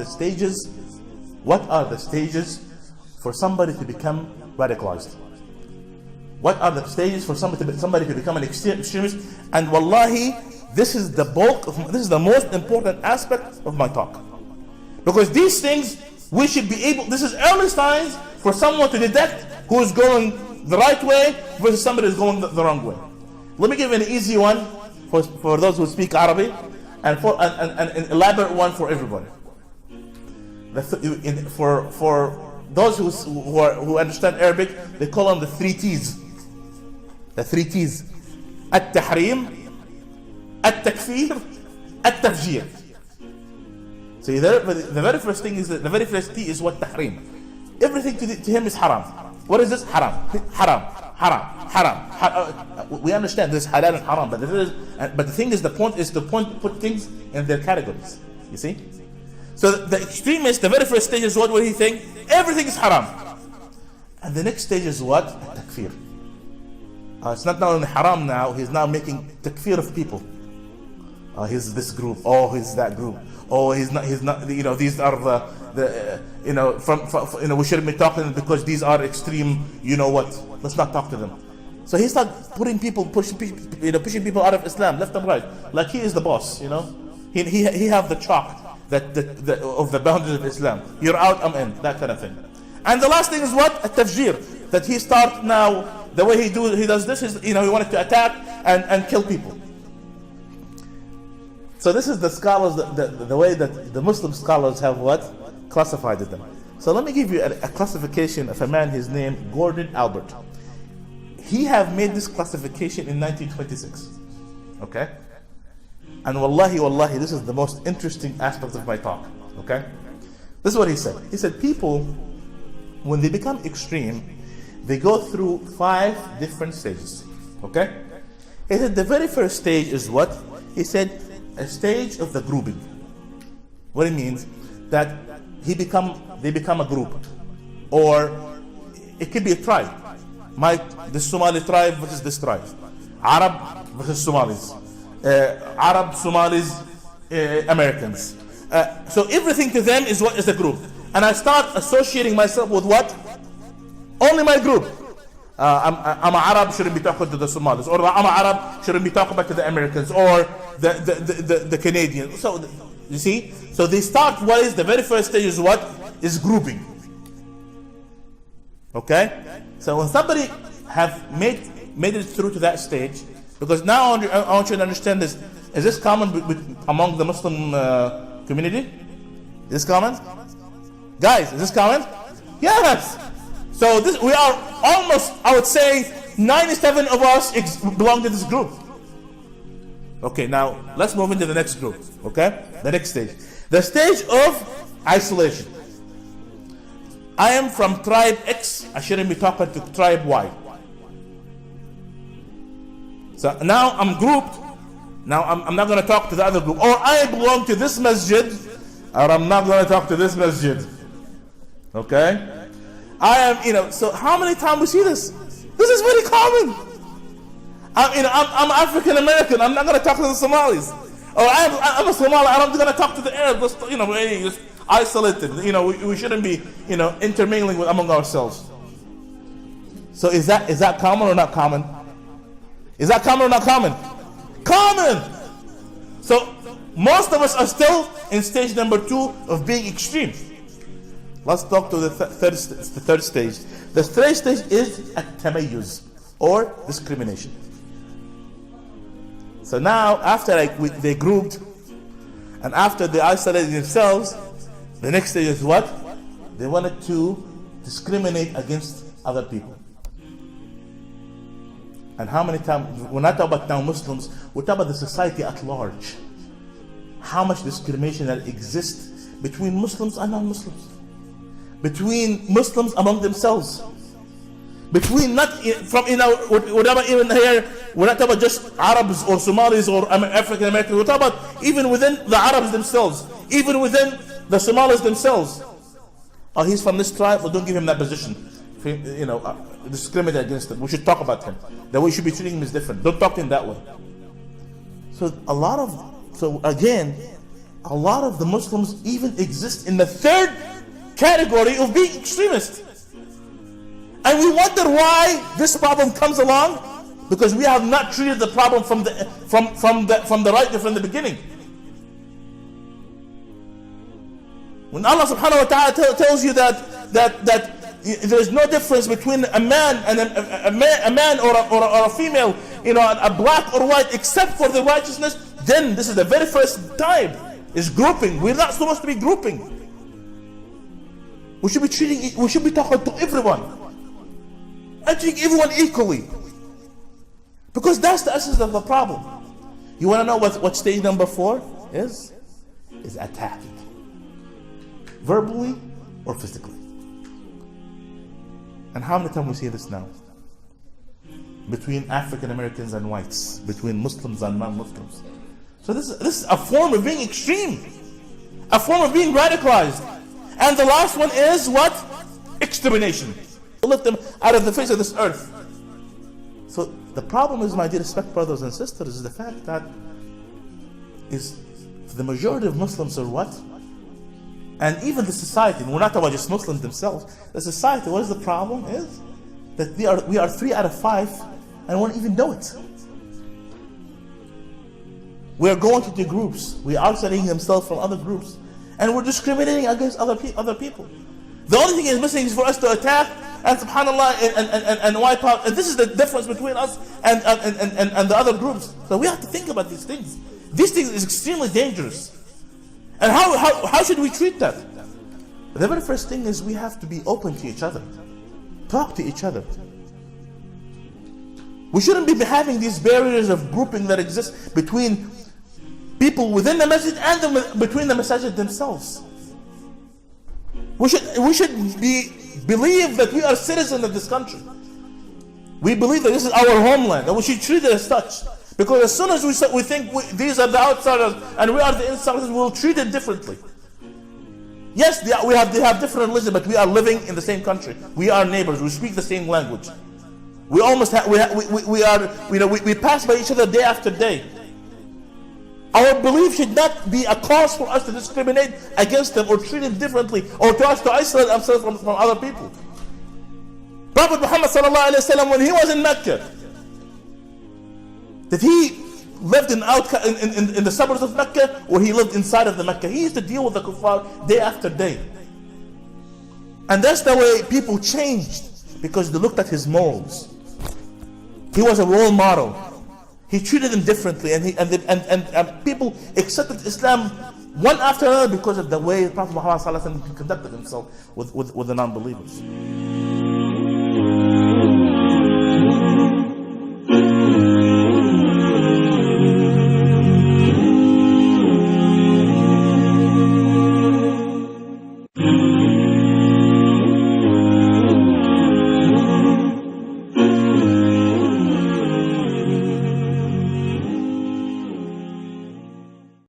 stages? What are the stages for somebody to become radicalized? What are the stages for somebody to become an extremist? And wallahi, this is the most important aspect of my talk. Because these things, we should be able, this is early signs for someone to detect who is going the right way versus somebody who is going the wrong way. Let me give you an easy one for those who speak Arabic, and an elaborate one for everybody. For those who understand Arabic, they call them the 3 T's. The 3 T's. At-Tahrim, At-Takfir, At-Tafjir. So the very first thing is, the very first T is what? Tahrim. Everything to him is haram. What is this? Haram. Haram. Haram. Haram. We understand this halal and haram, but the thing is, the point is to put things in their categories. You see? So the extremist, the very first stage is what will he think? Everything is haram. And the next stage is what? Takfir. It's not only haram now, he's now making takfir of people. He's this group, oh, he's that group, oh, he's not, these are we shouldn't be talking because these are extreme, what? Let's not talk to them. So he starts pushing pushing people out of Islam, left and right, like he is the boss, He have the chalk of the boundaries of Islam. You're out, I'm in, that kind of thing. And the last thing is what? A tafjir, that he starts now. The way he does this is, he wanted to attack and kill people. So this is the scholars, the way that the Muslim scholars have classified them. So let me give you a classification of a man, his name Gordon Albert. He have made this classification in 1926. Okay? And wallahi, this is the most interesting aspect of my talk. Okay? This is what he said. He said people, when they become extreme, they go through 5 different stages. Okay? He said the very first stage is what? He said a stage of the grouping. What it means, that they become a group, or it could be a tribe. The Somali tribe versus this tribe, Arab versus Somalis, Arab, Somalis, Americans. So everything to them is what is the group, and I start associating myself with what? Only my group. I'm an Arab, shouldn't be talking to the Somalis, or I'm an Arab, shouldn't be talking back to the Americans, or the Canadians. So you see, so they start. What is the very first stage is what? Is grouping. Okay, so when somebody have made it through to that stage, because now I want you to understand this. Is this common among the Muslim community? Is this common, guys? Is this common? Yes. So we are almost, I would say, 97 of us belong to this group. Okay, now let's move into the next group. Okay, the next stage, the stage of isolation. I am from tribe X. I shouldn't be talking to tribe Y. So now I'm grouped. Now I'm not going to talk to the other group. Or I belong to this masjid, or I'm not going to talk to this masjid. Okay. I am, so how many times we see this? This is very common. I'm African American. I'm not going to talk to the Somalis. Or I'm a Somali. I'm not going to talk to the Arabs. Just isolated. We shouldn't be, intermingling among ourselves. So is that common or not common? Is that common or not common? Common. So most of us are still in stage number 2 of being extreme. Let's talk to the third stage. The third stage is at-tamayyuz, or discrimination. So now, after they grouped, and after they isolated themselves, the next stage is what? They wanted to discriminate against other people. And how many times, we're not talking about now Muslims, we're talking about the society at large. How much discrimination that exists between Muslims and non-Muslims. Between Muslims among themselves, between we're not even here. We're not talking about just Arabs or Somalis or African Americans. We're talking about even within the Arabs themselves, even within the Somalis themselves. Oh, he's from this tribe, well, don't give him that position. Discriminate against him. We should talk about him. The way we should be treating him is different. Don't talk to him that way. So again, a lot of the Muslims even exist in the third category of being extremist. And we wonder why this problem comes along, because we have not treated the problem from the right from the beginning. When Allah subhanahu wa ta'ala tells you that there is no difference between a man and a man or a female, a black or white, except for the righteousness, then this is the very first time is grouping. We're not supposed to be grouping. We should be talking to everyone and treating everyone equally, because that's the essence of the problem. You want to know what stage number 4 is? Is attacking, verbally or physically. And how many times we see this now? Between African Americans and whites, between Muslims and non-Muslims. So this is a form of being extreme, a form of being radicalized. And the last one is what? Extermination. Lift them out of the face of this earth. So the problem is, my dear respect brothers and sisters, is the fact that the majority of Muslims are what? And even the society, we're not talking about just Muslims themselves, the society, what is the problem is that we are 3 out of 5 and won't even know it. We are going to the groups, we are isolating themselves from other groups, and we're discriminating against other people. The only thing is missing is for us to attack and subhanAllah and wipe out. And this is the difference between us and the other groups. So we have to think about these things. These things is extremely dangerous. And how should we treat that? The very first thing is we have to be open to each other. Talk to each other. We shouldn't be having these barriers of grouping that exist between people within the masjid and between the masajid themselves. We should believe that we are citizens of this country. We believe that this is our homeland, and we should treat it as such. Because as soon as we think these are the outsiders and we are the insiders, we'll treat it differently. Yes, they have different religion, but we are living in the same country. We are neighbors. We speak the same language. We almost we pass by each other day after day. Our belief should not be a cause for us to discriminate against them or treat them differently, or to us to isolate ourselves from other people. Prophet Muhammad sallallahu alaihi wasallam, when he was in Mecca, that he lived in the suburbs of Mecca, or he lived inside of the Mecca, he used to deal with the kuffar day after day. And that's the way people changed, because they looked at his morals. He was a role model. He treated them differently, and people accepted Islam one after another because of the way Prophet Muhammad sallallahu alaihi wasallam conducted himself with the non-believers.